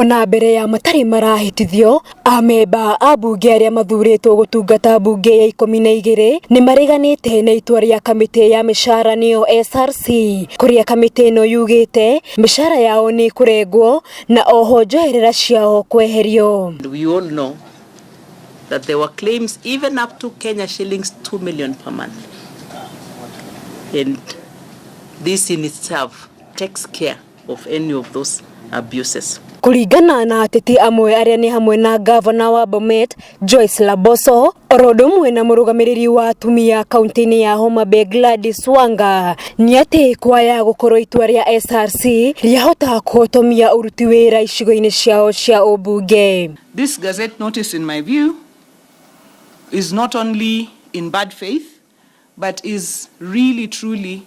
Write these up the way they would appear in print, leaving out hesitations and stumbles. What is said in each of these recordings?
Ona mbere ya matari marahitithio, amemba a bunge aria mathuritwo gutungata bunge ya 12 ni mareganite na itua ria kamiti ya mishara niyo SRC, kuria kamiti no yugite mishara yao ni kurengwo na oho njoherera ciao kweherio. We all know that there were claims even up to Kenya shillings 2 million per month, and this in itself takes care of any of those abuses. Kuringana na ateti amwe aria ni hamwe na governor wa Bomet Joyce Laboso, orodumwe na murugamiriri wa atumia kaunti-ini ya Homa Bay Gladys Wanga, ni ati kwaya gukorwo itua ria SRC riahota kuhotomia uruti wira icigo-ini ciao cia ubunge. This gazette notice, in my view, is not only in bad faith, but is really truly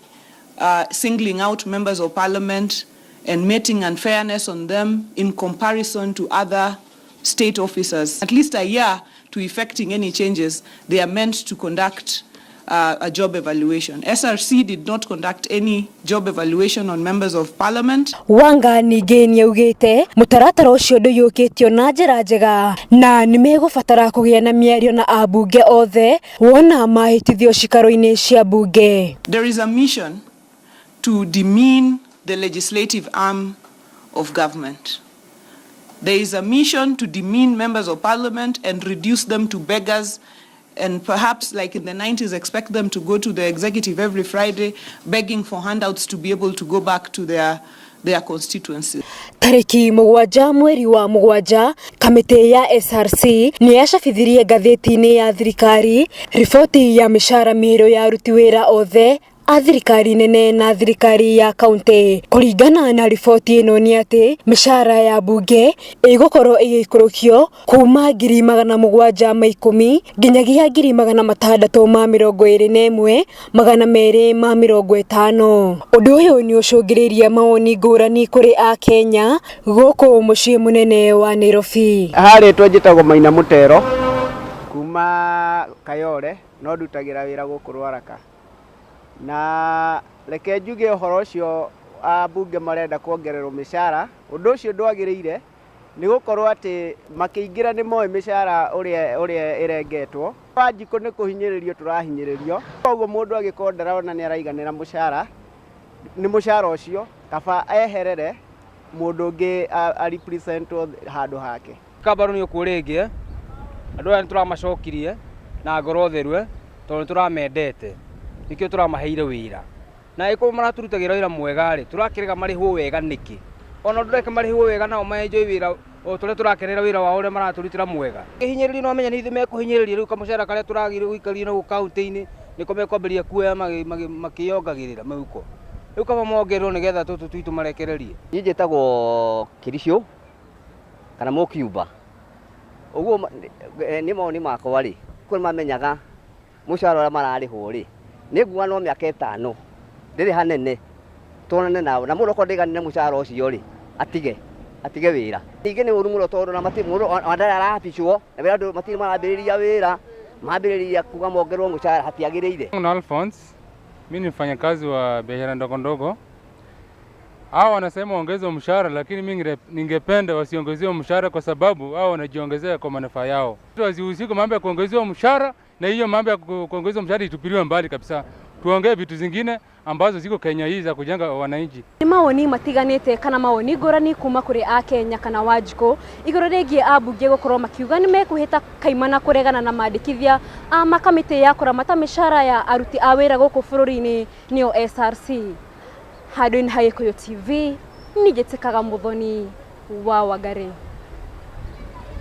singling out members of parliament and meting unfairness on them in comparison to other state officers. At least a year to effecting any changes, they are meant to conduct a job evaluation. SRC did not conduct any job evaluation on members of parliament. Wanga ninge niaugite mutaratara ucio nduyukitio na njira njega na nimegubatara kugia na miario na abunge othe wona mahitithio cikaro-ini cia bunge. There is a mission to demean the legislative arm of government. There is a mission to demean members of parliament and reduce them to beggars, and perhaps like in the 90s expect them to go to the executive every Friday begging for handouts to be able to go back to their constituencies. Tariki 7 mweri wa 7, kamiti ya SRC ni yacabithirie ngatheti-ini ya thirikari riboti ya mishara miro ya aruti wira othe a thirikari nene na thirikari ya kaunti. Kuringana na riboti ino ni ati mishara ya bunge igukorwo igikurukio kuma 710 nginyagia 621,250. Undu uyu ni ucungiriria maoni ngurani kuri a Kenya guku mucii munene wa Nairobi. Hari twajitagwo Maina Mutero kuma Kayore no ndutagira wira guku Rwaraka, na reke njuge uhoro ucio abunge marenda kuongererwo mishara. Undu ucio ndwagiriire ni gukorwo ati makiingira ni moe mishara uria irengetwo. Wanjiko ni kuhinyiririo turahinyiririo, koguo mundu agikondera ona ni araiganira mushara ni mushara ucio kaba eherere mundu ungi a representwo handu hake. Kabaru ni ukuringie andu aya turamacokirie na ngoro therwe tondu turamendete nikio turamaheire wira na iko maraturutagira wira mwega ri turakirega marihwo wega niki ona ndureke marihwo wega nao maenjoy wira o tule turakenera wira wao ure maraturutira mwega. Kihinyiriri no menya ni ithume kuhinyiriria riu kamushara karia turagire guikaria no kaunti-ini niko mekwambiria kuoya makiyongagirira mauko riu kaba mongerwo nigetha tutu twitu marekererie. Njitagwo Kirisho kana Mokiuba, uguo ni moni makwa ri kuri mamenyaga mushara ura mararihwo ri niguo no miaka 5 ndiri hanene tonane nao na muno kondigane na mushara ucio ri atige wira. Ninge ni urumulo tondu na mati muno andara arapicwo na wira ndu mati marambiriria wira mambiriria kuga mongerwo mushara hatiagiriire. Alphonse, mimi ni mfanyakazi wa biashara ndogo ndogo. Hao wanasema ongezwe mshahara, lakini mimi ningependa wasiongezewe mshahara kwa sababu hao wanajiongezea kwa manufaa yao. Wasihusike mambo ya kuongezewa mshahara, na hiyo mambo ya kuongezewa mshahara itupiliwe mbali kabisa. Tuongee vitu zingine ambazo ziko Kenya hii za kujenga wananchi. Ni mawoni matiganite kana mawoni ngurani kuma kuri a Kenya kana Wanjiko iguru rigie abunge gukorwo makiuga ni mekuhita kaimana kuregana na mandikithia a makamiti ya kuramata mishara ya aruti a wira guku bururi-ini niyo SRC. Handũ-inĩ ha Gĩkũyũ TV, ni Njĩtĩkaga Mũthoni wa Wangari.